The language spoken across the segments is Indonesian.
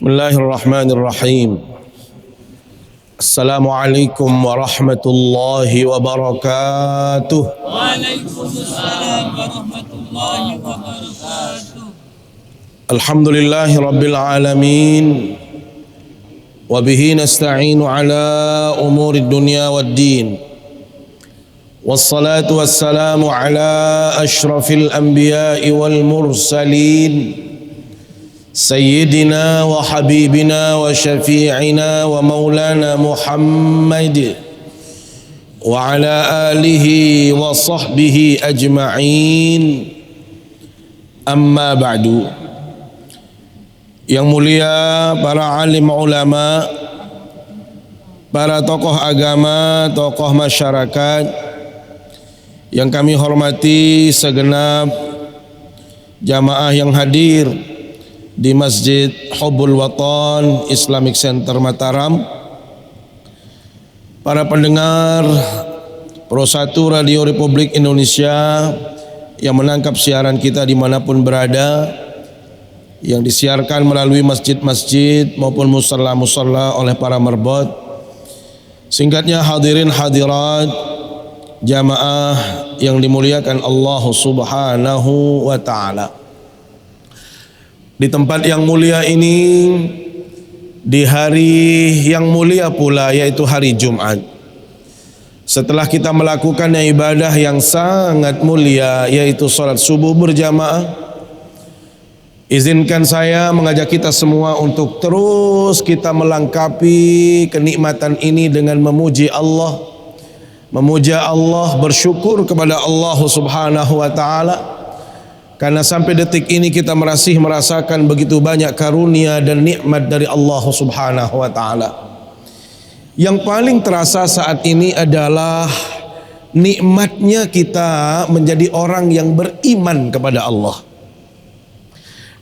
Bismillahirrahmanirrahim. Assalamualaikum warahmatullahi wabarakatuh. Waalaikumsalam warahmatullahi wabarakatuh. Alhamdulillahi rabbil alamin. Wabihi nasta'inu ala umuri dunya waddin. Wassalatu wassalamu ala ashrafil anbiya'i wal mursalin. Sayyidina wa habibina wa syafi'ina wa maulana Muhammad wa ala alihi wa sahbihi ajma'in. Amma ba'du. Yang mulia para alim ulama, para tokoh agama, tokoh masyarakat yang kami hormati, segenap jamaah yang hadir di Masjid Hubbul Watan Islamic Center Mataram, para pendengar Pro 1 Radio Republik Indonesia yang menangkap siaran kita dimanapun berada, yang disiarkan melalui masjid-masjid maupun musalla-musalla oleh para merbot. Singkatnya hadirin hadirat jamaah yang dimuliakan Allah Subhanahu wa ta'ala. Di tempat yang mulia ini, di hari yang mulia pula, yaitu hari Jumat, setelah kita melakukan ibadah yang sangat mulia, yaitu salat subuh berjamaah, izinkan saya mengajak kita semua untuk terus kita melengkapi kenikmatan ini dengan memuji Allah, bersyukur kepada Allah Subhanahu wa ta'ala. Karena sampai detik ini kita masih merasakan begitu banyak karunia dan nikmat dari Allah Subhanahu wa ta'ala. Yang paling terasa saat ini adalah nikmatnya kita menjadi orang yang beriman kepada Allah.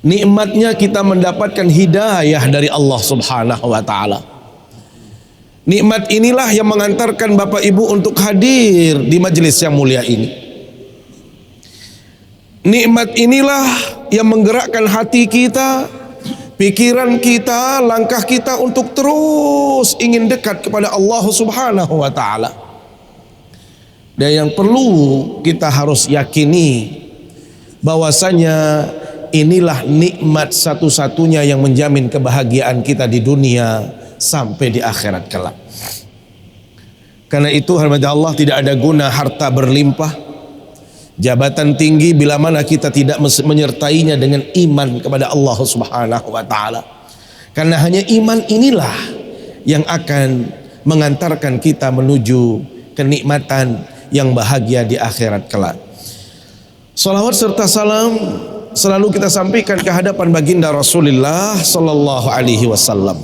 Nikmatnya kita mendapatkan hidayah dari Allah Subhanahu wa ta'ala. Nikmat inilah yang mengantarkan Bapak Ibu untuk hadir di majelis yang mulia ini. Nikmat inilah yang menggerakkan hati kita, pikiran kita, langkah kita untuk terus ingin dekat kepada Allah Subhanahu wa ta'ala. Dan yang perlu kita harus yakini bahwasanya inilah nikmat satu-satunya yang menjamin kebahagiaan kita di dunia sampai di akhirat kelak. Karena itu hormat Allah, tidak ada guna harta berlimpah, jabatan tinggi, bila mana kita tidak menyertainya dengan iman kepada Allah Subhanahu wa ta'ala. Karena hanya iman inilah yang akan mengantarkan kita menuju kenikmatan yang bahagia di akhirat kelak. Salawat serta salam selalu kita sampaikan ke hadapan baginda Rasulullah sallallahu alaihi wasallam,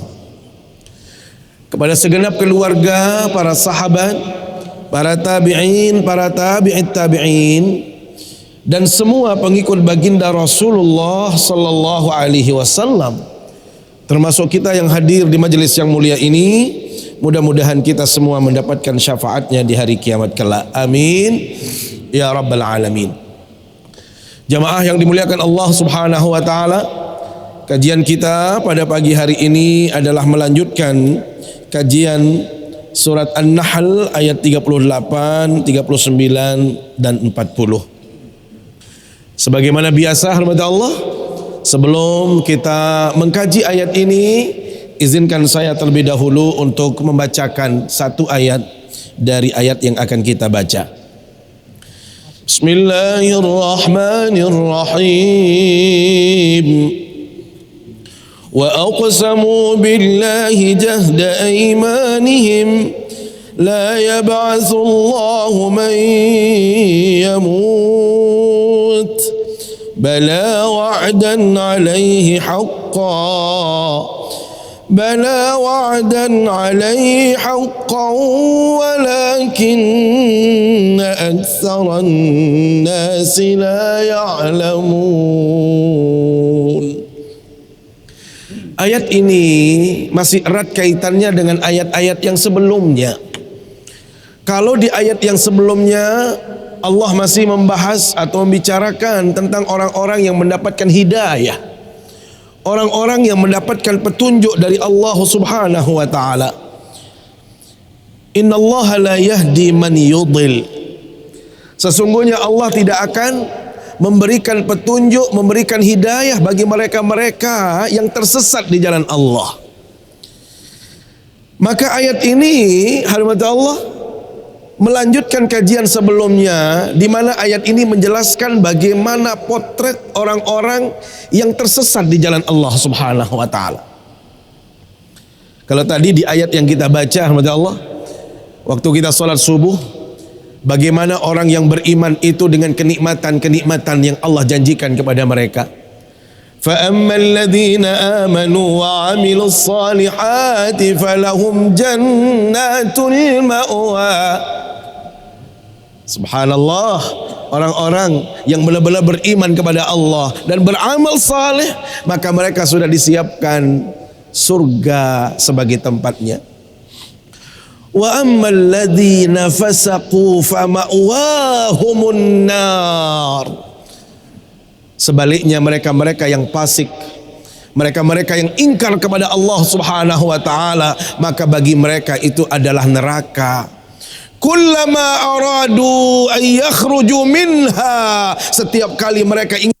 kepada segenap keluarga, para sahabat, para tabi'in, para tabi'it tabi'in, dan semua pengikut baginda Rasulullah sallallahu alaihi wasallam, termasuk kita yang hadir di majelis yang mulia ini. Mudah-mudahan kita semua mendapatkan syafaatnya di hari kiamat kelak. Amin ya rabbal alamin. Jamaah yang dimuliakan Allah Subhanahu wa ta'ala, kajian kita pada pagi hari ini adalah melanjutkan kajian surat An-Nahl ayat 38, 39 dan 40. Sebagaimana biasa hormat Allah, sebelum kita mengkaji ayat ini, izinkan saya terlebih dahulu untuk membacakan satu ayat dari ayat yang akan kita baca. Bismillahirrahmanirrahim. Wa aqsamu billahi jahda aymanihim la yab'atsu Allahu man yamut bala wa'dan 'alaihi haqqan walakinna aktsaran nasi la ya'lamun. Ayat ini masih erat kaitannya dengan ayat-ayat yang sebelumnya. Kalau di ayat yang sebelumnya Allah masih membahas atau membicarakan tentang orang-orang yang mendapatkan hidayah, orang-orang yang mendapatkan petunjuk dari Allah Subhanahu wa taala. Innallaha la yahdi man yudhil. Sesungguhnya Allah tidak akan memberikan petunjuk, memberikan hidayah bagi mereka-mereka yang tersesat di jalan Allah. Maka ayat ini hadirin Allah melanjutkan kajian sebelumnya, di mana ayat ini menjelaskan bagaimana potret orang-orang yang tersesat di jalan Allah Subhanahu wa taala. Kalau tadi di ayat yang kita baca hadirin Allah, waktu kita salat subuh, bagaimana orang yang beriman itu dengan kenikmatan-kenikmatan yang Allah janjikan kepada mereka. فَأَمَّا الَّذِينَ آمَنُوا وَعَمِلُوا الصَّالِحَاتِ فَلَهُمْ جَنَّاتُ الْمَأْوَى. Subhanallah, orang-orang yang benar-benar beriman kepada Allah dan beramal saleh, maka mereka sudah disiapkan surga sebagai tempatnya. Wa ammal ladzina fasaqu fama'wahumun nar. Sebaliknya mereka-mereka yang fasik, mereka-mereka yang ingkar kepada Allah Subhanahu wa taala, maka bagi mereka itu adalah neraka. Kullama aradu an yakhruju minha, setiap kali mereka ingin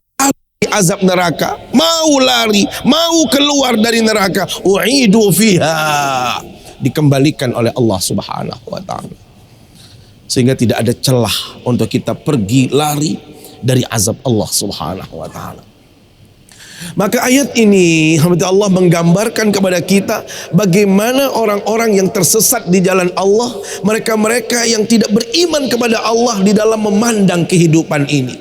azab neraka, mau lari, mau keluar dari neraka, u'idu fiha, dikembalikan oleh Allah Subhanahu wa taala. Sehingga tidak ada celah untuk kita pergi lari dari azab Allah Subhanahu wa taala. Maka ayat ini Allah menggambarkan kepada kita bagaimana orang-orang yang tersesat di jalan Allah, mereka-mereka yang tidak beriman kepada Allah di dalam memandang kehidupan ini.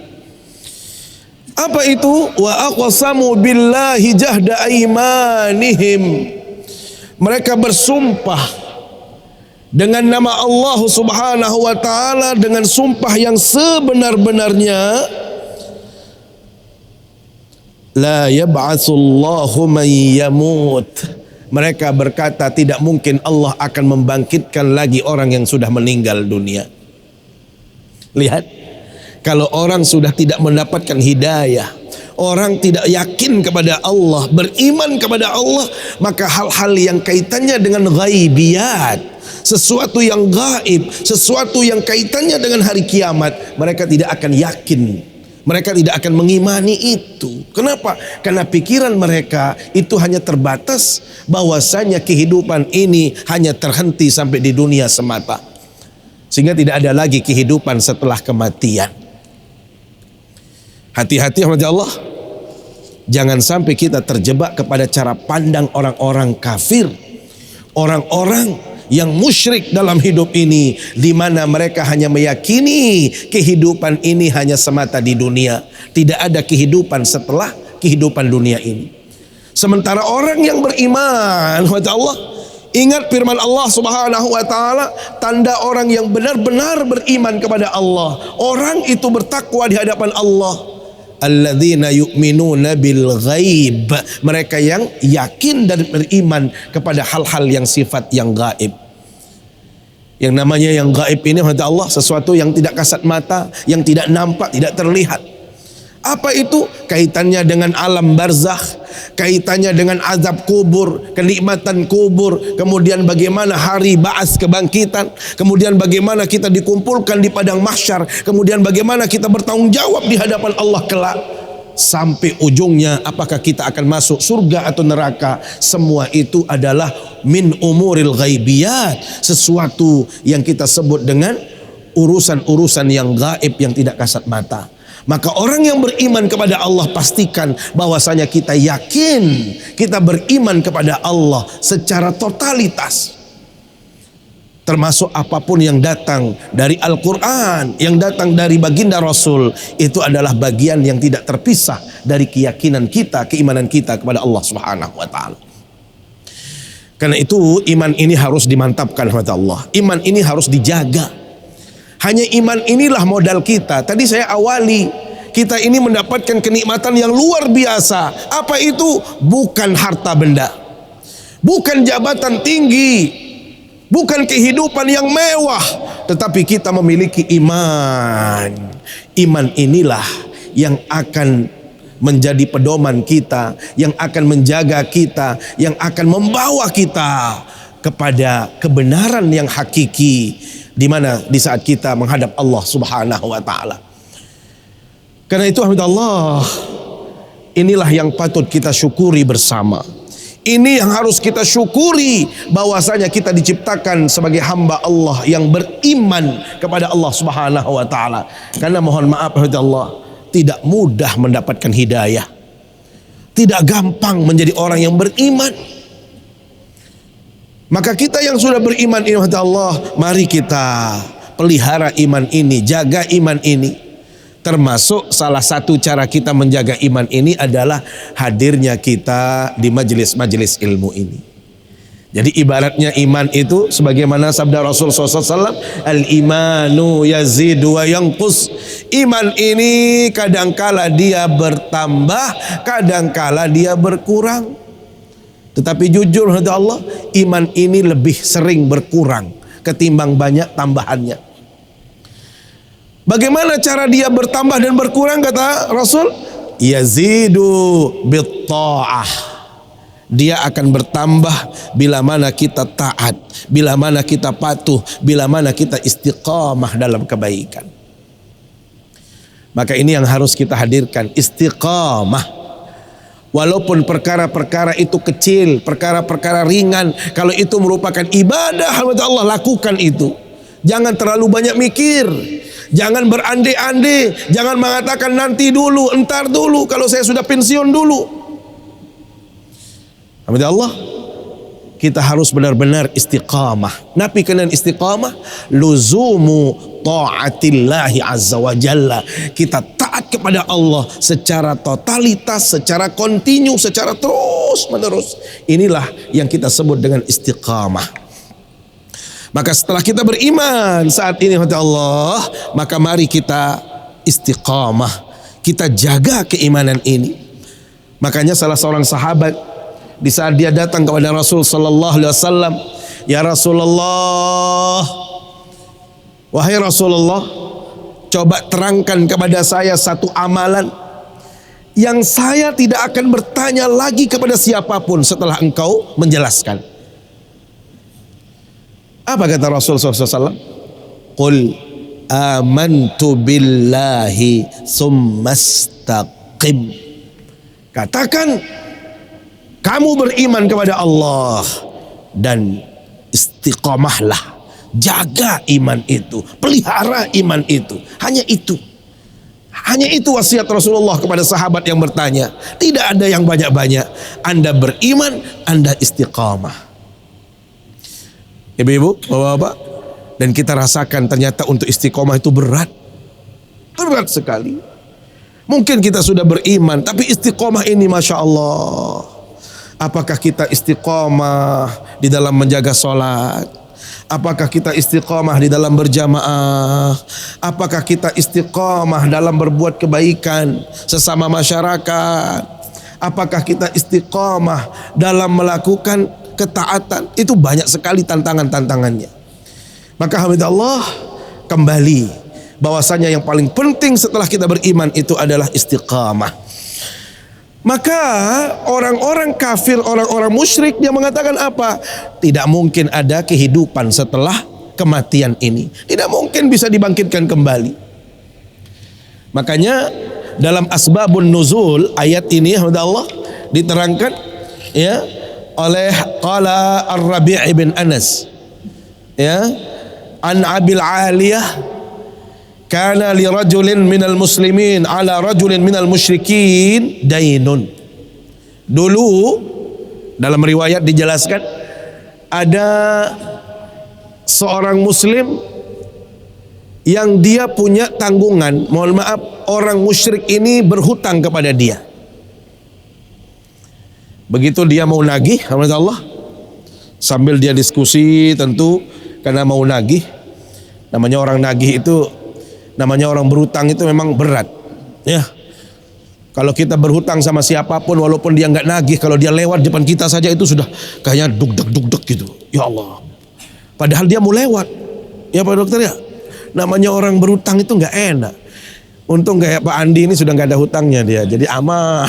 Apa itu? Wa aqsamu billahi jahda aimanihim. Mereka bersumpah dengan nama Allah Subhanahu wa taala dengan sumpah yang sebenar-benarnya. La yab'atsullahu man yamut. Mereka berkata tidak mungkin Allah akan membangkitkan lagi orang yang sudah meninggal dunia. Lihat, kalau orang sudah tidak mendapatkan hidayah, orang tidak yakin kepada Allah, beriman kepada Allah, maka hal-hal yang kaitannya dengan ghaibiyat, sesuatu yang gaib, sesuatu yang kaitannya dengan hari kiamat, mereka tidak akan yakin. Mereka tidak akan mengimani itu. Kenapa? Karena pikiran mereka itu hanya terbatas bahwasanya kehidupan ini hanya terhenti sampai di dunia semata. Sehingga tidak ada lagi kehidupan setelah kematian. Hati-hati sama Allah. Jangan sampai kita terjebak kepada cara pandang orang-orang kafir, orang-orang yang musyrik dalam hidup ini, di mana mereka hanya meyakini kehidupan ini hanya semata di dunia, tidak ada kehidupan setelah kehidupan dunia ini. Sementara orang yang beriman kepada Allah, ingat firman Allah Subhanahu wa taala, tanda orang yang benar-benar beriman kepada Allah, orang itu bertakwa di hadapan Allah. Alladzina yu'minuna bil ghaib, mereka yang yakin dan beriman kepada hal-hal yang sifat yang gaib. Yang namanya yang gaib ini kata Allah, sesuatu yang tidak kasat mata, yang tidak nampak, tidak terlihat. Apa itu? Kaitannya dengan alam barzakh, kaitannya dengan azab kubur, kenikmatan kubur, kemudian bagaimana hari ba'ats, kebangkitan, kemudian bagaimana kita dikumpulkan di padang mahsyar, kemudian bagaimana kita bertanggung jawab di hadapan Allah kelak, sampai ujungnya apakah kita akan masuk surga atau neraka. Semua itu adalah min umuril ghaibiyat, sesuatu yang kita sebut dengan urusan-urusan yang gaib, yang tidak kasat mata. Maka orang yang beriman kepada Allah, pastikan bahwasanya kita yakin, kita beriman kepada Allah secara totalitas. Termasuk apapun yang datang dari Al-Quran, yang datang dari baginda Rasul, itu adalah bagian yang tidak terpisah dari keyakinan kita, keimanan kita kepada Allah Subhanahu wa ta'ala. Karena itu iman ini harus dimantapkan kepada Allah. Iman ini harus dijaga. Hanya iman inilah modal kita. Tadi saya awali, kita ini mendapatkan kenikmatan yang luar biasa. Apa itu? Bukan harta benda, bukan jabatan tinggi, bukan kehidupan yang mewah, tetapi kita memiliki iman. Iman inilah yang akan menjadi pedoman kita, yang akan menjaga kita, yang akan membawa kita kepada kebenaran yang hakiki di mana di saat kita menghadap Allah Subhanahu wa taala. Karena itu alhamdulillah, inilah yang patut kita syukuri bersama. Ini yang harus kita syukuri, bahwasanya kita diciptakan sebagai hamba Allah yang beriman kepada Allah Subhanahu wa taala. Karena mohon maaf alhamdulillah, tidak mudah mendapatkan hidayah. Tidak gampang menjadi orang yang beriman. Maka kita yang sudah beriman ini Allah, mari kita pelihara iman ini, jaga iman ini. Termasuk salah satu cara kita menjaga iman ini adalah hadirnya kita di majelis-majelis ilmu ini. Jadi ibaratnya iman itu sebagaimana sabda Rasul SAW, al-imanu yazidu wa yanqus. Iman ini kadangkala dia bertambah, kadangkala dia berkurang. Tetapi jujur kata Allah, iman ini lebih sering berkurang ketimbang banyak tambahannya. Bagaimana cara dia bertambah dan berkurang kata Rasul? Yazidu bitta'ah. Dia akan bertambah bila mana kita taat, bila mana kita patuh, bila mana kita istiqamah dalam kebaikan. Maka ini yang harus kita hadirkan, istiqamah. Walaupun perkara-perkara itu kecil, perkara-perkara ringan, kalau itu merupakan ibadah, Allah lakukan itu. Jangan terlalu banyak mikir, jangan berandai-andai, jangan mengatakan nanti dulu, entar dulu, kalau saya sudah pensiun dulu. Alhamdulillah, kita harus benar-benar istiqamah. Nabi kenan istiqamah, luzumu ta'atillahi azza wa jalla. Kita taat kepada Allah secara totalitas, secara kontinu, secara terus menerus. Inilah yang kita sebut dengan istiqamah. Maka setelah kita beriman saat ini kepada Allah, maka mari kita istiqamah, kita jaga keimanan ini. Makanya salah seorang sahabat di saat dia datang kepada Rasul sallallahu alaihi wasallam, ya Rasulullah, wahai Rasulullah, coba terangkan kepada saya satu amalan yang saya tidak akan bertanya lagi kepada siapapun setelah engkau menjelaskan. Apa kata Rasul SAW? Qul amantu billahi summastaqim. Katakan, kamu beriman kepada Allah dan istiqamahlah. Jaga iman itu, pelihara iman itu. Hanya itu. Hanya itu wasiat Rasulullah kepada sahabat yang bertanya. Tidak ada yang banyak-banyak. Anda beriman, Anda istiqamah. Ibu-ibu, bapak-bapak, dan kita rasakan ternyata untuk istiqomah itu berat sekali. Mungkin kita sudah beriman, tapi istiqomah ini masya Allah. Apakah kita istiqomah di dalam menjaga sholat? Apakah kita istiqomah di dalam berjamaah? Apakah kita istiqomah dalam berbuat kebaikan sesama masyarakat? Apakah kita istiqomah dalam melakukan ketaatan? Itu banyak sekali tantangan-tantangannya. Maka alhamdulillah, kembali bahwasanya yang paling penting setelah kita beriman itu adalah istiqamah. Maka orang-orang kafir, orang-orang musyrik, dia mengatakan apa? Tidak mungkin ada kehidupan setelah kematian ini. Tidak mungkin bisa dibangkitkan kembali. Makanya dalam asbabun nuzul ayat ini alhamdulillah diterangkan ya oleh qala Ar-Rabi' bin Anas ya an Abil Aliyah kana li rajulin minal muslimin ala rajulin minal musyrikin dainun. Dulu dalam riwayat dijelaskan ada seorang muslim yang dia punya tanggungan, mohon maaf, orang musyrik ini berhutang kepada dia. Begitu dia mau nagih, alhamdulillah, sambil dia diskusi tentu karena mau nagih. Namanya orang nagih itu, namanya orang berhutang itu memang berat. Ya, kalau kita berhutang sama siapapun, walaupun dia nggak nagih, kalau dia lewat depan kita saja itu sudah kayaknya dug-dug gitu. Ya Allah. Padahal dia mau lewat. Ya Pak Dokter ya. Namanya orang berhutang itu nggak enak. Untung kayak Pak Andi ini sudah nggak ada hutangnya dia, jadi aman.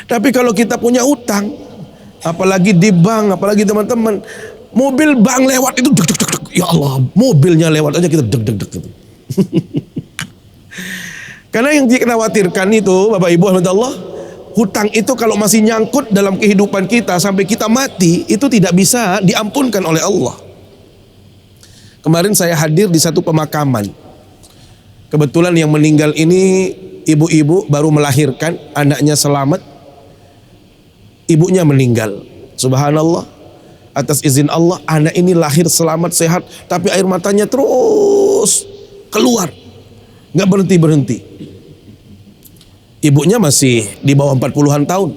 Tapi kalau kita punya hutang, apalagi di bank, apalagi teman-teman, mobil bank lewat itu deg deg deg deg. Ya Allah, mobilnya lewat aja kita deg deg deg. Karena yang dikhawatirkan itu, Bapak Ibu alhamdulillah, hutang itu kalau masih nyangkut dalam kehidupan kita sampai kita mati, itu tidak bisa diampunkan oleh Allah. Kemarin saya hadir di satu pemakaman. Kebetulan yang meninggal ini ibu-ibu baru melahirkan, anaknya selamat, ibunya meninggal. Subhanallah, atas izin Allah anak ini lahir selamat sehat, tapi air matanya terus keluar, nggak berhenti-berhenti. Ibunya masih di bawah 40-an tahun.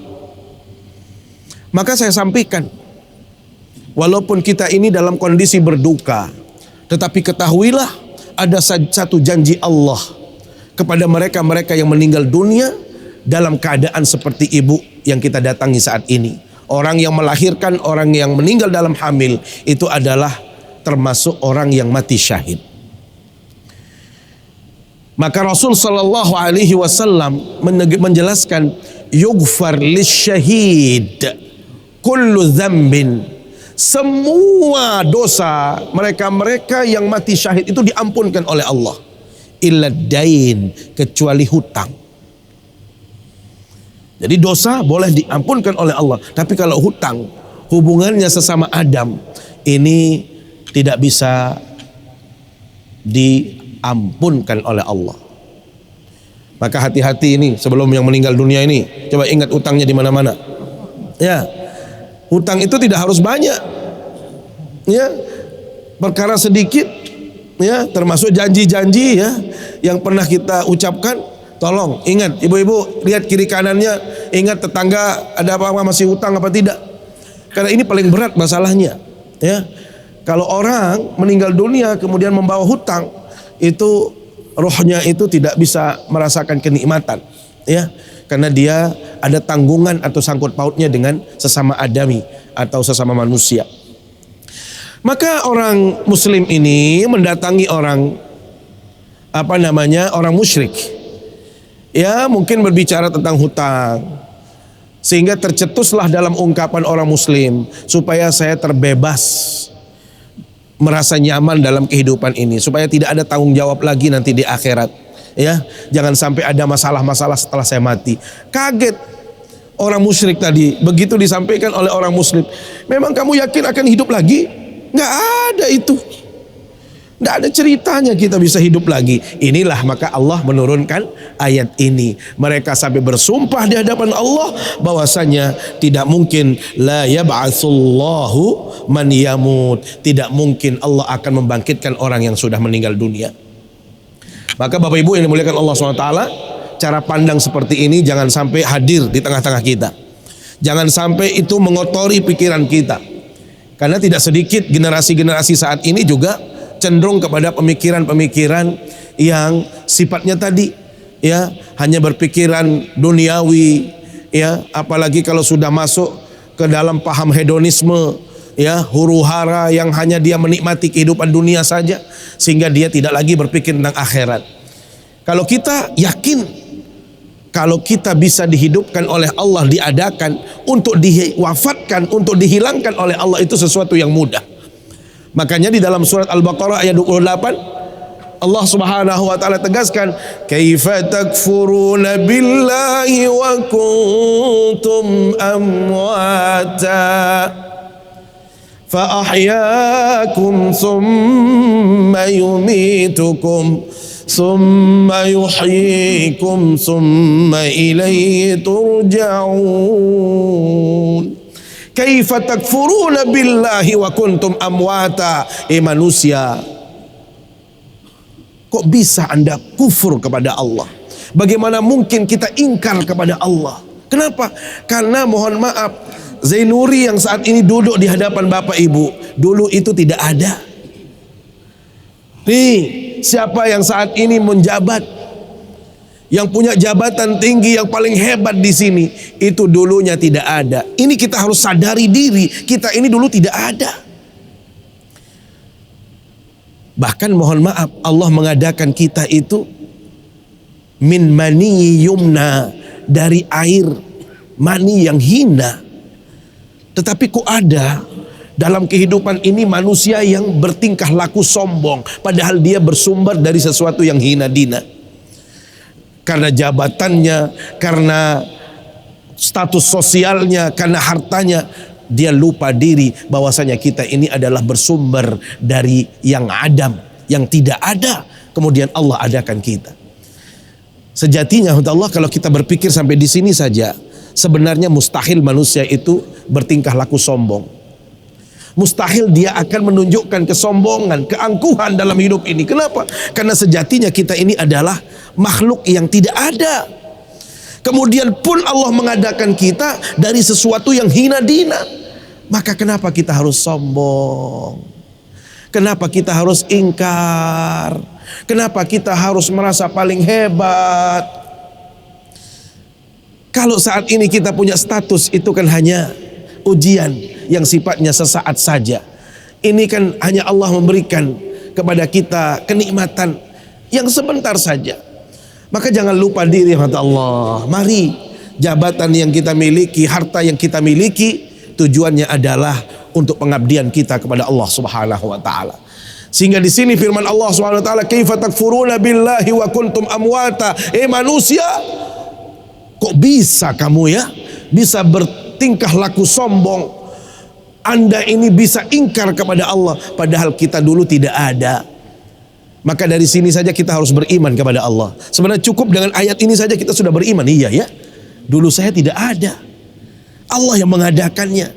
Maka saya sampaikan, walaupun kita ini dalam kondisi berduka, tetapi ketahuilah ada satu janji Allah kepada mereka-mereka yang meninggal dunia dalam keadaan seperti ibu yang kita datangi saat ini. Orang yang melahirkan, orang yang meninggal dalam hamil, itu adalah termasuk orang yang mati syahid. Maka Rasul sallallahu alaihi wasallam menjelaskan, yughfar lisyahid kullu dzambin. Semua dosa mereka-mereka yang mati syahid itu diampunkan oleh Allah, illa dain, kecuali hutang. Jadi dosa boleh diampunkan oleh Allah, tapi kalau hutang, hubungannya sesama Adam ini tidak bisa diampunkan oleh Allah. Maka hati-hati ini sebelum yang meninggal dunia ini, coba ingat hutangnya di mana-mana. Ya. Hutang itu tidak harus banyak, ya, perkara sedikit, ya, termasuk janji-janji, ya, yang pernah kita ucapkan. Tolong ingat, ibu-ibu, lihat kiri kanannya, ingat tetangga ada apa-apa masih hutang apa tidak, karena ini paling berat masalahnya, ya. Kalau orang meninggal dunia kemudian membawa hutang, itu rohnya itu tidak bisa merasakan kenikmatan, ya. Karena dia ada tanggungan atau sangkut pautnya dengan sesama adami atau sesama manusia. Maka orang muslim ini mendatangi orang orang musyrik. Ya, mungkin berbicara tentang hutang. Sehingga tercetuslah dalam ungkapan orang muslim, supaya saya terbebas, merasa nyaman dalam kehidupan ini, supaya tidak ada tanggung jawab lagi nanti di akhirat. Ya, jangan sampai ada masalah-masalah setelah saya mati. Kaget orang musyrik tadi begitu disampaikan oleh orang muslim. Memang kamu yakin akan hidup lagi? Nggak ada itu. Nggak ada ceritanya kita bisa hidup lagi. Inilah maka Allah menurunkan ayat ini. Mereka sampai bersumpah di hadapan Allah bahwasanya tidak mungkin la yab'atsullahu man yamut. Tidak mungkin Allah akan membangkitkan orang yang sudah meninggal dunia. Maka Bapak Ibu yang dimuliakan Allah SWT, cara pandang seperti ini jangan sampai hadir di tengah-tengah kita. Jangan sampai itu mengotori pikiran kita. Karena tidak sedikit generasi-generasi saat ini juga cenderung kepada pemikiran-pemikiran yang sifatnya tadi, ya, hanya berpikiran duniawi, ya, apalagi kalau sudah masuk ke dalam paham hedonisme, ya, huru-hara yang hanya dia menikmati kehidupan dunia saja, sehingga dia tidak lagi berpikir tentang akhirat. Kalau kita yakin, kalau kita bisa dihidupkan oleh Allah, diadakan untuk diwafatkan, untuk dihilangkan oleh Allah, itu sesuatu yang mudah. Makanya di dalam surat Al-Baqarah ayat 28, Allah Subhanahu wa taala tegaskan, kaifa takfuruna billahi wa kuntum amwata فأحياكم ثم يميتكم ثم يحييكم ثم إليه ترجعون. كيف تكفرون بالله وكنتم أمواتا. Manusia, kok bisa Anda kufur kepada Allah? Bagaimana mungkin kita ingkar kepada Allah? Kenapa? Karena mohon maaf, Zainuri yang saat ini duduk di hadapan Bapak Ibu, dulu itu tidak ada. Nih, siapa yang saat ini menjabat, yang punya jabatan tinggi, yang paling hebat di sini, itu dulunya tidak ada. Ini kita harus sadari diri, kita ini dulu tidak ada. Bahkan mohon maaf, Allah mengadakan kita itu min mani yumna, dari air mani yang hina. Tetapi kok ada dalam kehidupan ini manusia yang bertingkah laku sombong, padahal dia bersumber dari sesuatu yang hina dina. Karena jabatannya, karena status sosialnya, karena hartanya, dia lupa diri bahwasanya kita ini adalah bersumber dari yang adam, yang tidak ada, kemudian Allah adakan kita. Sejatinya Allah, kalau kita berpikir sampai di sini saja, sebenarnya mustahil manusia itu bertingkah laku sombong. Mustahil dia akan menunjukkan kesombongan, keangkuhan dalam hidup ini. Kenapa? Karena sejatinya kita ini adalah makhluk yang tidak ada. Kemudian pun Allah mengadakan kita dari sesuatu yang hina dina. Maka kenapa kita harus sombong? Kenapa kita harus ingkar? Kenapa kita harus merasa paling hebat? Kalau saat ini kita punya status, itu kan hanya ujian yang sifatnya sesaat saja. Ini kan hanya Allah memberikan kepada kita kenikmatan yang sebentar saja. Maka jangan lupa diri, kata Allah. Mari, jabatan yang kita miliki, harta yang kita miliki, tujuannya adalah untuk pengabdian kita kepada Allah Subhanahu wa taala. Sehingga di sini firman Allah Subhanahu wa taala, "Kaifa takfuruna billahi wa kuntum amwata." Manusia, kok bisa kamu ya bisa bertingkah laku sombong? Anda ini bisa ingkar kepada Allah padahal kita dulu tidak ada. Maka dari sini saja kita harus beriman kepada Allah. Sebenarnya cukup dengan ayat ini saja kita sudah beriman. Iya ya, dulu saya tidak ada, Allah yang mengadakannya.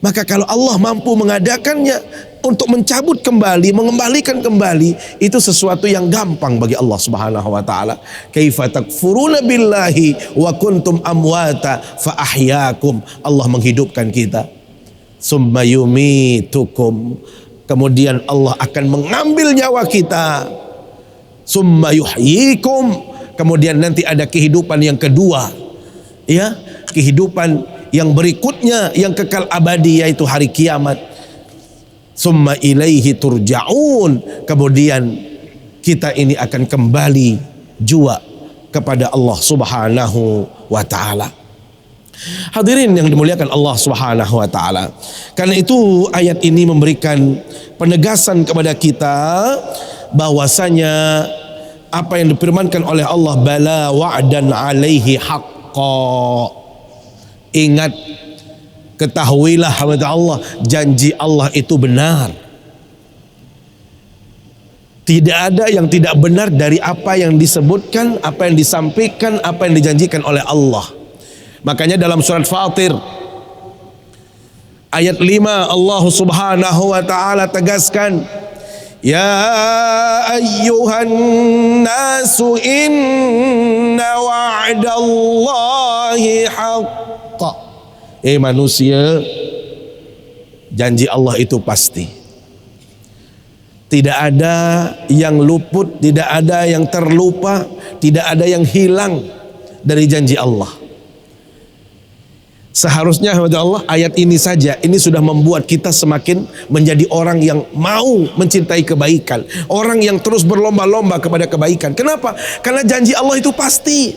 Maka kalau Allah mampu mengadakannya, untuk mencabut kembali, mengembalikan kembali, itu sesuatu yang gampang bagi Allah Subhanahu wa taala. Kaifa takfuruna billahi wa kuntum amwata fa ahyaakum. Allah menghidupkan kita. Summa yumitukum. Kemudian Allah akan mengambil nyawa kita. Summa yuhyikum. Kemudian nanti ada kehidupan yang kedua. Ya, kehidupan yang berikutnya yang kekal abadi, yaitu hari kiamat. Summa ilaihi turja'un. Kemudian kita ini akan kembali jua kepada Allah Subhanahu wa taala. Hadirin yang dimuliakan Allah Subhanahu wa taala. Karena itu ayat ini memberikan penegasan kepada kita bahwasanya apa yang difirmankan oleh Allah, bala wa'dan alaihi haqqa. Ingat, ketahuilah kata Allah, janji Allah itu benar. Tidak ada yang tidak benar dari apa yang disebutkan, apa yang disampaikan, apa yang dijanjikan oleh Allah. Makanya dalam surat Fatir ayat 5 Allah Subhanahu wa taala tegaskan, ya ayyuhan nasu inna wa'dallahi haqqa. Manusia, janji Allah itu pasti. Tidak ada yang luput, tidak ada yang terlupa, tidak ada yang hilang dari janji Allah. Seharusnya Allah, ayat ini saja ini sudah membuat kita semakin menjadi orang yang mau mencintai kebaikan, orang yang terus berlomba-lomba kepada kebaikan. Kenapa? Karena janji Allah itu pasti.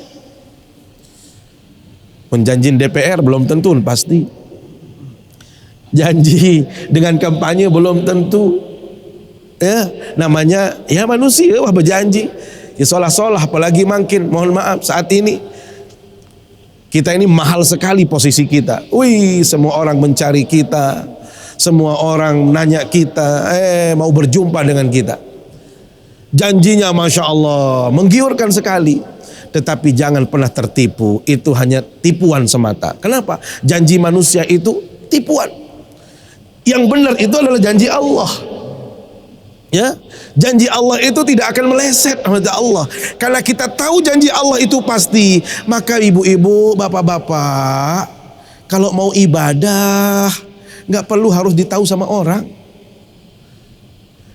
Menjanjin DPR belum tentu pasti. Janji dengan kampanye belum tentu. Ya, namanya ya manusia, wah berjanji. Ya solah-solah, apalagi makin, mohon maaf saat ini kita ini mahal sekali posisi kita. Wih, semua orang mencari kita, semua orang nanya kita, mau berjumpa dengan kita. Janjinya Masya Allah menggiurkan sekali. Tetapi jangan pernah tertipu, itu hanya tipuan semata. Kenapa? Janji manusia itu tipuan. Yang benar itu adalah janji Allah. Ya, janji Allah itu tidak akan meleset kepada Allah. Karena kita tahu janji Allah itu pasti, maka ibu-ibu, bapak-bapak, kalau mau ibadah, nggak perlu harus ditahu sama orang,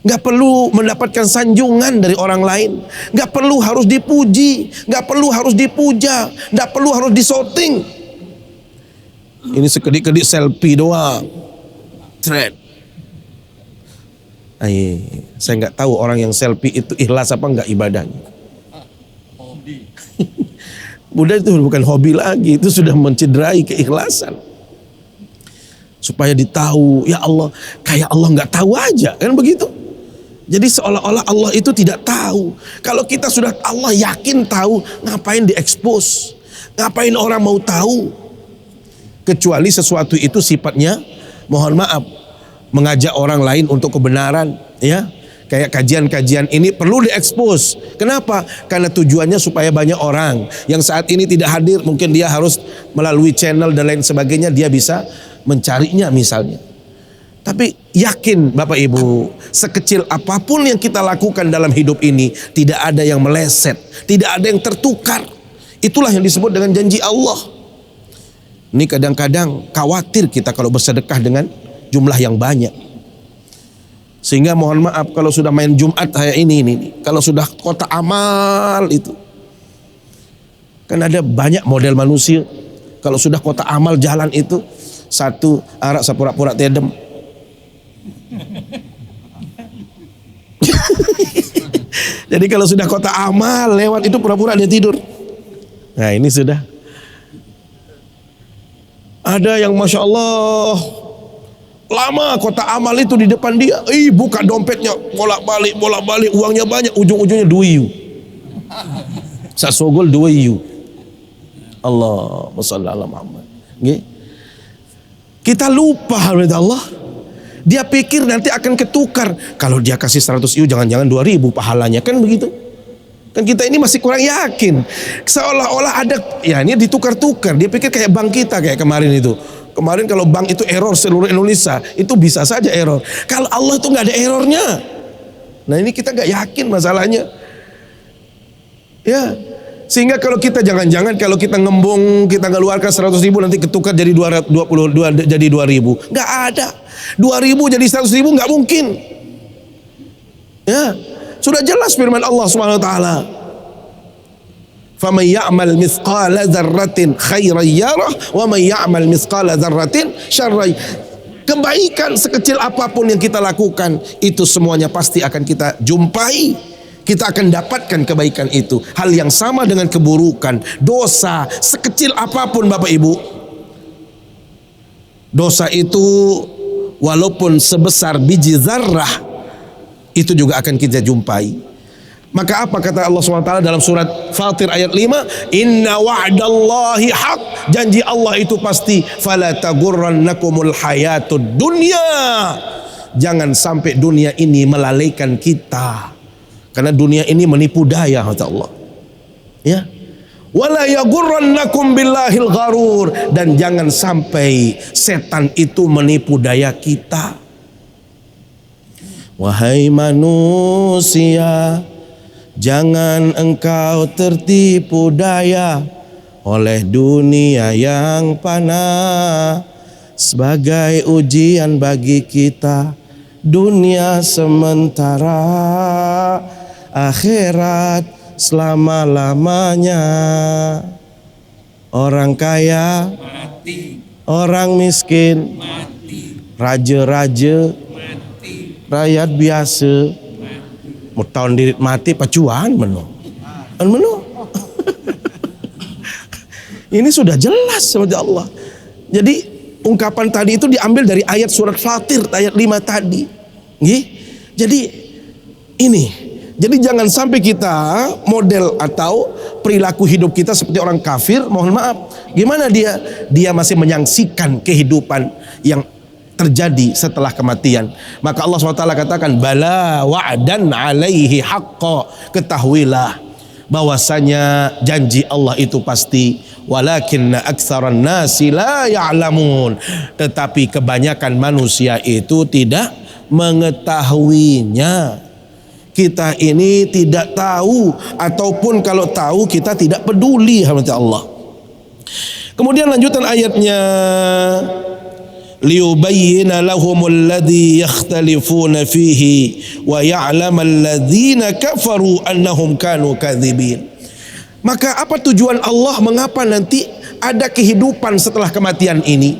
nggak perlu mendapatkan sanjungan dari orang lain, nggak perlu harus dipuji, nggak perlu harus dipuja, nggak perlu harus disoting. Ini sekedip-kedip selfie doang, trend. Saya nggak tahu orang yang selfie itu ikhlas apa nggak ibadahnya. Udah itu bukan hobi lagi, itu sudah mencederai keikhlasan. Supaya ditahu, ya Allah, kayak Allah nggak tahu aja, kan begitu. Jadi seolah-olah Allah itu tidak tahu. Kalau kita sudah Allah yakin tahu, ngapain diekspos? Ngapain orang mau tahu? Kecuali sesuatu itu sifatnya, mohon maaf, mengajak orang lain untuk kebenaran, ya. Kayak kajian-kajian ini perlu diekspos. Kenapa? Karena tujuannya supaya banyak orang yang saat ini tidak hadir, mungkin dia harus melalui channel dan lain sebagainya, dia bisa mencarinya misalnya. Tapi yakin Bapak Ibu, sekecil apapun yang kita lakukan dalam hidup ini, tidak ada yang meleset, tidak ada yang tertukar. Itulah yang disebut dengan janji Allah. Ini kadang-kadang khawatir kita kalau bersedekah dengan jumlah yang banyak. Sehingga mohon maaf kalau sudah main Jumat kayak ini, kalau sudah kotak amal itu, kan ada banyak model manusia. Kalau sudah kotak amal jalan itu, satu arak sapura-pura tedem. Jadi kalau sudah kotak amal lewat itu pura-pura dia tidur. Nah ini sudah. Ada yang Masya Allah lama kotak amal itu di depan dia, buka dompetnya bolak-balik uangnya banyak, ujung-ujungnya duiyu. Sasogol duiyu. Allahumma shalli ala Muhammad. Kita lupa Allah. Dia pikir nanti akan ketukar. Kalau dia kasih 100 IU jangan-jangan 2.000 pahalanya, kan begitu. Kan kita ini masih kurang yakin. Seolah-olah ada, ya ini ditukar-tukar. Dia pikir kayak bank kita kayak kemarin itu. Kemarin kalau bank itu error seluruh Indonesia, itu bisa saja error. Kalau Allah itu nggak ada errornya. Nah ini kita nggak yakin masalahnya. Ya, sehingga kalau kita jangan-jangan kalau kita ngembung, kita ngeluarkan 100.000 nanti ketukar jadi 22 jadi 2.000. Nggak ada. 2.000 jadi 100.000 nggak mungkin. Ya, sudah jelas firman Allah Subhanahu Wa Taala. فَمَنْ يَعْمَلْ مِثْقَالَ ذَرَّةٍ خَيْرًا يَرَهُ وَمَنْ يَعْمَلْ مِثْقَالَ ذَرَّةٍ شَرًّا. Kebaikan sekecil apapun yang kita lakukan, itu semuanya pasti akan kita jumpai. Kita akan dapatkan kebaikan itu. Hal yang sama dengan keburukan, dosa sekecil apapun Bapak Ibu. Dosa itu walaupun sebesar biji zarrah, itu juga akan kita jumpai. Maka apa kata Allah SWT dalam surat Fatir ayat 5? Inna wa'dallahi haq. Janji Allah itu pasti. Fala tagurrannakumul hayatud dunya. Jangan sampai dunia ini melalaikan kita. Karena dunia ini menipu daya kata Allah. Ya. Wala yagurrannakum billahil gharur. Dan jangan sampai setan itu menipu daya kita. Wahai manusia, jangan engkau tertipu daya oleh dunia yang fana. Sebagai ujian bagi kita, dunia sementara, akhirat selama-lamanya. Orang kaya mati, orang miskin mati, raja-raja mati, rakyat biasa mau tahun diri mati pacuan menu. Ini sudah jelas sama Allah. Jadi ungkapan tadi itu diambil dari ayat surat Fatir ayat 5 tadi. Jadi ini. Jadi jangan sampai kita model atau perilaku hidup kita seperti orang kafir. Mohon maaf. Gimana dia? Dia masih menyaksikan kehidupan yang terjadi setelah kematian. Maka Allah SWT katakan bala wa'dan alaihi haqqa. Ketahuilah bahwasanya janji Allah itu pasti. Walakinna aktsaran nasi la ya'lamun. Tetapi kebanyakan manusia itu tidak mengetahuinya. Kita ini tidak tahu, ataupun kalau tahu kita tidak peduli sama Allah. Kemudian lanjutan ayatnya, liyubayyina lahumul ladzi yakhtalifuna fihi wa ya'lamal ladzina kafaru annahum kanu kadzibin. Maka apa tujuan Allah mengapa nanti ada kehidupan setelah kematian ini?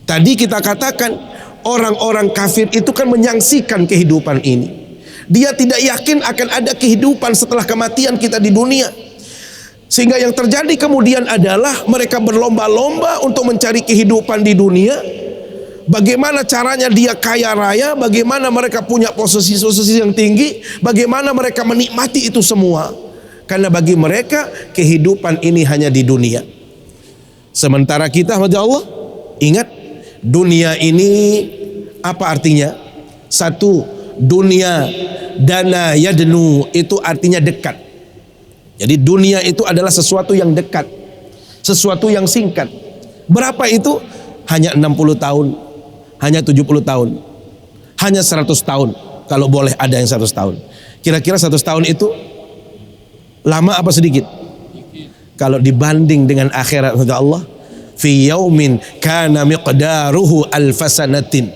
Tadi kita katakan orang-orang kafir itu kan menyaksikan kehidupan ini. Dia tidak yakin akan ada kehidupan setelah kematian kita di dunia. Sehingga yang terjadi kemudian adalah mereka berlomba-lomba untuk mencari kehidupan di dunia. Bagaimana caranya dia kaya raya, bagaimana mereka punya posisi-posisi yang tinggi, bagaimana mereka menikmati itu semua. Karena bagi mereka kehidupan ini hanya di dunia. Sementara kita, Masya Allah, ingat dunia ini apa artinya? Satu, dunia dana yadnu, itu artinya dekat. Jadi dunia itu adalah sesuatu yang dekat, sesuatu yang singkat. Berapa itu? Hanya 60 tahun, hanya 70 tahun, hanya 100 tahun. Kalau boleh ada yang 100 tahun. Kira-kira 100 tahun itu lama apa sedikit? Kalau dibanding dengan akhirat, kata Allah, fi yaumin kana miqdaruhu alfasanatin.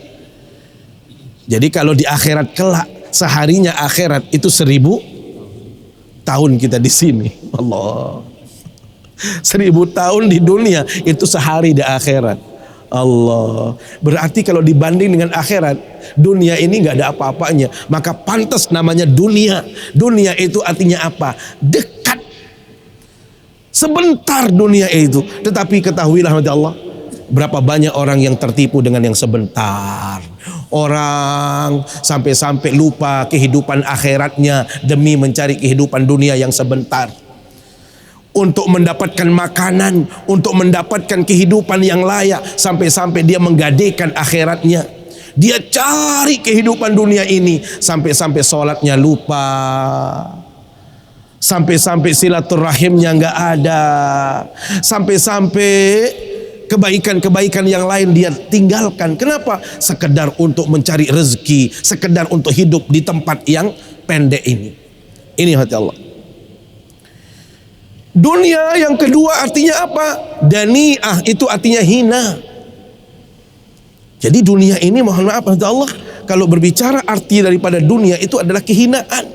Jadi kalau di akhirat kelak, seharinya akhirat itu 1000 tahun kita di sini. Allah. 1000 tahun di dunia itu sehari di akhirat. Allah. Berarti kalau dibanding dengan akhirat, dunia ini nggak ada apa-apanya. Maka pantas namanya dunia. Dunia itu artinya apa? Dekat. Sebentar dunia itu. Tetapi ketahuilah Allah, berapa banyak orang yang tertipu dengan yang sebentar. Orang sampai-sampai lupa kehidupan akhiratnya demi mencari kehidupan dunia yang sebentar. Untuk mendapatkan makanan, untuk mendapatkan kehidupan yang layak, sampai-sampai dia menggadaikan akhiratnya. Dia cari kehidupan dunia ini, sampai-sampai sholatnya lupa, sampai-sampai silaturahimnya nggak ada, sampai-sampai kebaikan-kebaikan yang lain dia tinggalkan. Kenapa? Sekedar untuk mencari rezeki, sekedar untuk hidup di tempat yang pendek ini. Ini hati Allah. Dunia yang kedua artinya apa? Dani'ah, itu artinya hina. Jadi dunia ini, mohon maaf hati Allah, kalau berbicara arti daripada dunia itu adalah kehinaan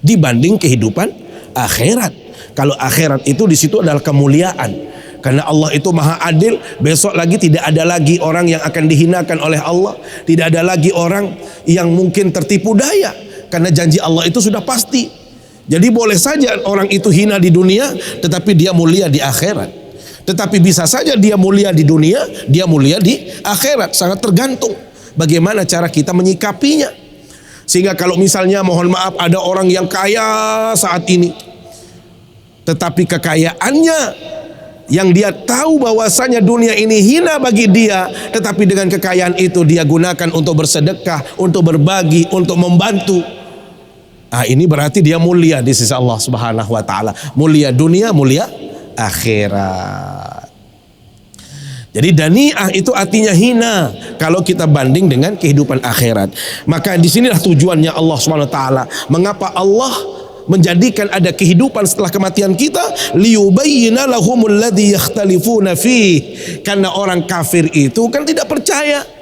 dibanding kehidupan akhirat. Kalau akhirat itu di situ adalah kemuliaan. Karena Allah itu maha adil. Besok lagi tidak ada lagi orang yang akan dihinakan oleh Allah. Tidak ada lagi orang yang mungkin tertipu daya. Karena janji Allah itu sudah pasti. Jadi boleh saja orang itu hina di dunia, tetapi dia mulia di akhirat. Tetapi bisa saja dia mulia di dunia, dia mulia di akhirat. Sangat tergantung bagaimana cara kita menyikapinya. Sehingga kalau misalnya, mohon maaf, ada orang yang kaya saat ini, tetapi kekayaannya yang dia tahu bahwasanya dunia ini hina bagi dia, tetapi dengan kekayaan itu dia gunakan untuk bersedekah, untuk berbagi, untuk membantu. Ini berarti dia mulia di sisi Allah Subhanahu wa taala. Mulia dunia, mulia akhirat. Jadi dani'ah itu artinya hina kalau kita banding dengan kehidupan akhirat. Maka disinilah tujuannya Allah Subhanahu wa taala. Mengapa Allah menjadikan ada kehidupan setelah kematian kita? Liyubayyina lahumul ladzi yakhtalifuna fih. Karena orang kafir itu kan tidak percaya.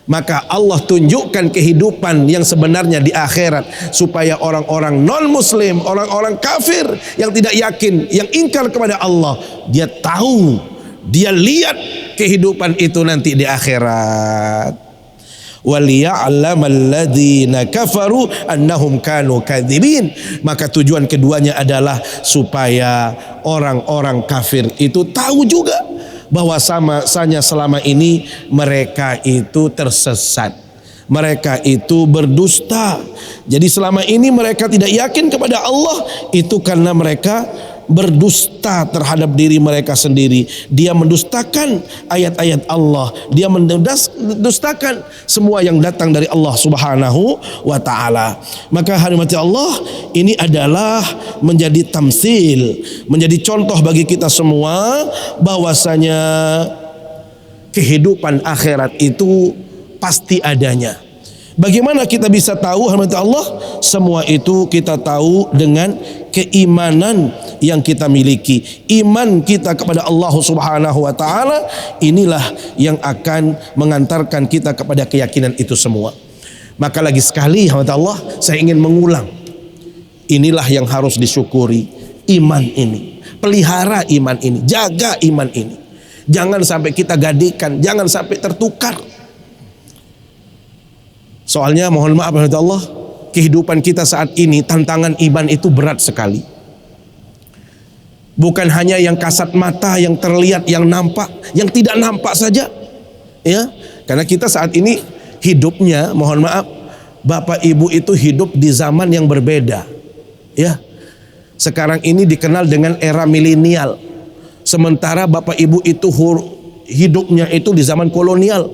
Maka Allah tunjukkan kehidupan yang sebenarnya di akhirat, supaya orang-orang non-muslim, orang-orang kafir yang tidak yakin, yang ingkar kepada Allah, dia tahu, dia lihat kehidupan itu nanti di akhirat. Waliya'lamal ladzina kafaru annahum kanu kadzibin. Maka tujuan keduanya adalah supaya orang-orang kafir itu tahu juga bahwasanya selama ini mereka itu tersesat, mereka itu berdusta. Jadi selama ini mereka tidak yakin kepada Allah, itu karena mereka berdusta terhadap diri mereka sendiri. Dia mendustakan ayat-ayat Allah, dia mendustakan semua yang datang dari Allah Subhanahu wa taala. Maka hadirin Allah, ini adalah menjadi tamsil, menjadi contoh bagi kita semua bahwasanya kehidupan akhirat itu pasti adanya. Bagaimana kita bisa tahu, hadirin Allah? Semua itu kita tahu dengan keimanan yang kita miliki. Iman kita kepada Allah Subhanahu wa taala, inilah yang akan mengantarkan kita kepada keyakinan itu semua. Maka lagi sekali, hadirin Allah, saya ingin mengulang. Inilah yang harus disyukuri, iman ini. Pelihara iman ini, jaga iman ini. Jangan sampai kita gadaikan, jangan sampai tertukar. Soalnya mohon maaf Allah, kehidupan kita saat ini tantangan iman itu berat sekali. Bukan hanya yang kasat mata, yang terlihat, yang nampak, yang tidak nampak saja. Ya, karena kita saat ini hidupnya, mohon maaf, Bapak Ibu itu hidup di zaman yang berbeda. Ya. Sekarang ini dikenal dengan era milenial. Sementara Bapak Ibu itu hidupnya itu di zaman kolonial.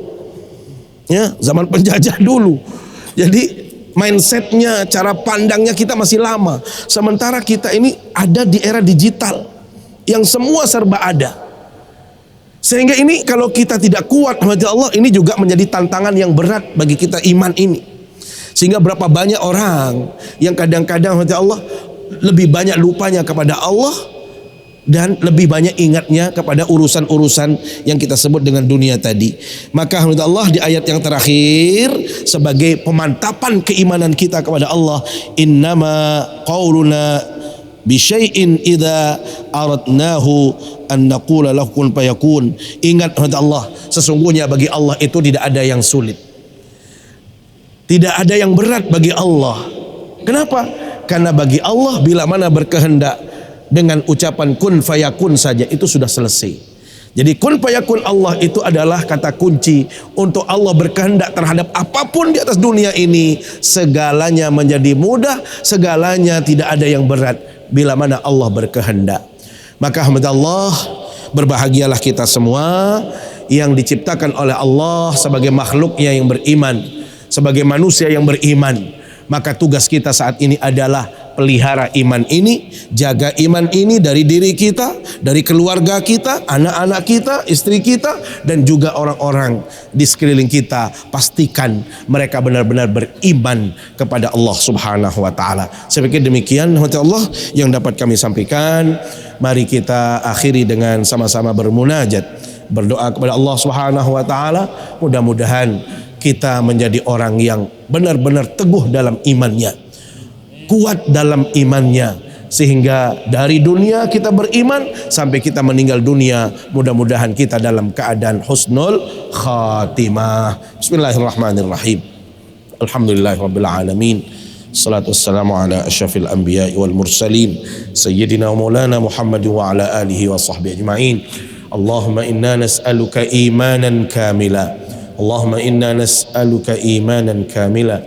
Ya, zaman penjajah dulu. Jadi mindsetnya, cara pandangnya kita masih lama. Sementara kita ini ada di era digital yang semua serba ada. Sehingga ini kalau kita tidak kuat, hati Allah, ini juga menjadi tantangan yang berat bagi kita iman ini. Sehingga berapa banyak orang yang kadang-kadang hati Allah lebih banyak lupanya kepada Allah dan lebih banyak ingatnya kepada urusan-urusan yang kita sebut dengan dunia tadi. Maka Allah di ayat yang terakhir sebagai pemantapan keimanan kita kepada Allah, innama qauluna bisyai'in idza aradnahu an naqula lahu kun fayakun. Ingat Allah, sesungguhnya bagi Allah itu tidak ada yang sulit, tidak ada yang berat bagi Allah. Kenapa? Karena bagi Allah bila mana berkehendak dengan ucapan kun fayakun saja itu sudah selesai. Jadi kun fayakun Allah itu adalah kata kunci untuk Allah berkehendak terhadap apapun di atas dunia ini, segalanya menjadi mudah, segalanya tidak ada yang berat bila mana Allah berkehendak. Maka alhamdulillah, berbahagialah kita semua yang diciptakan oleh Allah sebagai makhluknya yang beriman, sebagai manusia yang beriman. Maka tugas kita saat ini adalah pelihara iman ini, jaga iman ini dari diri kita, dari keluarga kita, anak-anak kita, istri kita, dan juga orang-orang di sekeliling kita. Pastikan mereka benar-benar beriman kepada Allah Subhanahu wa taala. Saya pikir demikian Allah yang dapat kami sampaikan. Mari kita akhiri dengan sama-sama bermunajat, berdoa kepada Allah Subhanahu wa taala. Mudah-mudahan kita menjadi orang yang benar-benar teguh dalam imannya, kuat dalam imannya, sehingga dari dunia kita beriman sampai kita meninggal dunia, mudah-mudahan kita dalam keadaan husnul khatimah. Bismillahirrahmanirrahim. Alhamdulillahirabbil alamin. Salatu wassalamu ala asyrafil anbiya'i wal mursalin sayyidina wa maulana Muhammad wa ala alihi wa sahbihi ajma'in. Allahumma inna nas'aluka imanan kamila. اللهم إنا نسألك إيمانا كاملا.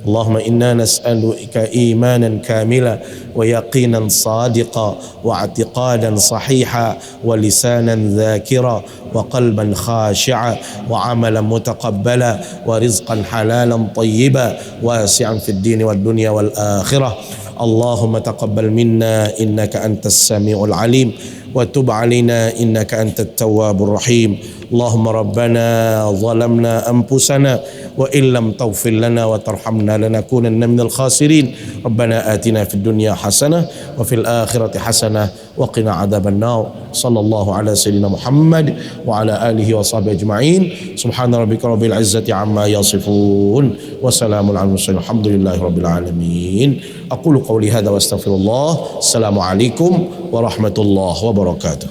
اللهم إنا نسألك إيمانا كاملا ويقينا صادقا واعتقادا صحيحا ولسانا ذاكرا وقلبا خاشعا وعملا متقبلا ورزقا حلالا طيبا واسعا في الدين والدنيا والآخرة. اللهم تقبل منا إنك أنت السميع العليم وتب علينا إنك أنت التواب الرحيم. اللهم ربنا ظلمنا أنفسنا وإن لم تغفر لنا وترحمنا لنكونن من الخاسرين. ربنا آتنا في الدنيا حسنة وفي الآخرة حسنة وقنا عذاب النار. صلى الله على سيدنا محمد وعلى آله وصحبه أجمعين. سبحان ربك رب العزة عما يصفون وسلام على المرسلين الحمد لله رب العالمين. أقول قولي هذا واستغفر الله. السلام عليكم ورحمة الله وبركاته.